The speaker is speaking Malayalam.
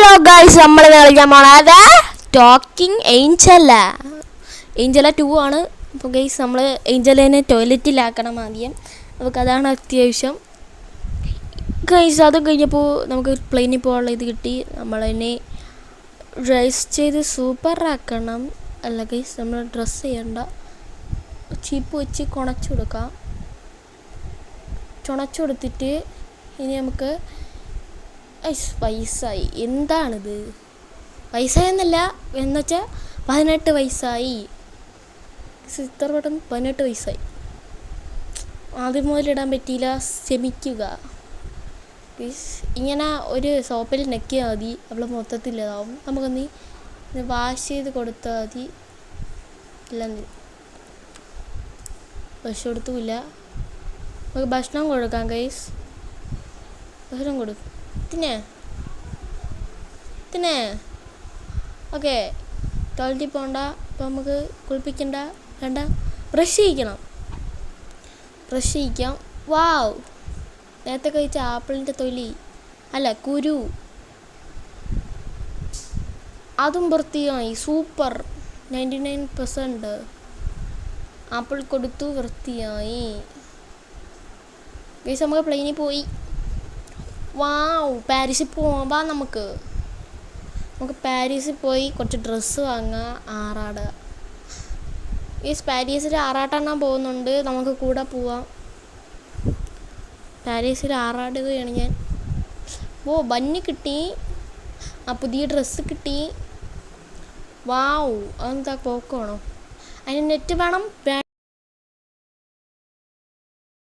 ഹലോ ഗൈസ്, നമ്മൾ കളിക്കാൻ പോണത് ടോക്കിംഗ് ഏഞ്ചല 2 ആണ്. അപ്പോൾ ഗൈസ് നമ്മൾ ഏഞ്ചലിനെ ടോയ്ലറ്റിലാക്കണം ആദ്യം. നമുക്കതാണ് അത്യാവശ്യം ഗൈസ്. അത് കഴിഞ്ഞപ്പോൾ നമുക്ക് പ്ലെയിനിൽ പോകാനുള്ള ഇത് കിട്ടി. നമ്മളതിനെ ഡ്രസ് ചെയ്ത് സൂപ്പറാക്കണം. അല്ല ഗൈസ്, നമ്മൾ ഡ്രസ്സ് ചെയ്യണ്ട, ചീപ്പ് വെച്ച് കുണച്ചു കൊടുക്കാം. ചുണച്ചു കൊടുത്തിട്ട് ഇനി നമുക്ക് വയസ്സായി. എന്താണിത്? വയസ്സായെന്നല്ല, എന്നുവെച്ചാൽ 18 വയസ്സായി. ഇത്ര പെട്ടെന്ന് 18 വയസ്സായി. ആദ്യം മുതലിടാൻ പറ്റിയില്ല, ക്ഷമിക്കുക. ഇങ്ങനെ ഒരു സോപ്പിൽ നെക്കിയാൽ മതി, അവൾ മൊത്തത്തിലിതാവും. നമുക്കൊന്ന് വാഷ് ചെയ്ത് കൊടുത്താൽ മതി. ഇല്ലെന്ന് ഭക്ഷണം കൊടുത്തുമില്ല. നമുക്ക് ഭക്ഷണം കൊടുക്കാം ഗൈസ്. ഭക്ഷണം കൊടുക്കും തിന്നെ. ഓക്കെ, ടോയ്ലറ്റിൽ പോകണ്ട. അപ്പോൾ നമുക്ക് കുളിപ്പിക്കണ്ട, വേണ്ട. ബ്രഷ് ചെയ്യിക്കാം. വാവ്, നേരത്തെ കഴിച്ച ആപ്പിളിൻ്റെ തൊലി അല്ല, കുരു, അതും വൃത്തിയായി. സൂപ്പർ, 99% ആപ്പിൾ കൊടുത്തു, വൃത്തിയായി. ഗൈസ് നമുക്ക് പ്ലെയിനിൽ പോയി. വാവ്, പാരീസിൽ പോവാം. നമുക്ക് പാരീസിൽ പോയി കുറച്ച് ഡ്രസ്സ് വാങ്ങാം, ആറാടുക. പാരീസിൽ ആറാട്ടെണ്ണാൻ പോകുന്നുണ്ട്, നമുക്ക് കൂടെ പോവാം. പാരീസിൽ ആറാടുകയാണ് ഞാൻ. ബന്ന് കിട്ടി, പുതിയ ഡ്രസ്സ് കിട്ടി. വാവ്, അതെന്താ പോക്കമാണോ? അതിന് നെറ്റ് വേണം.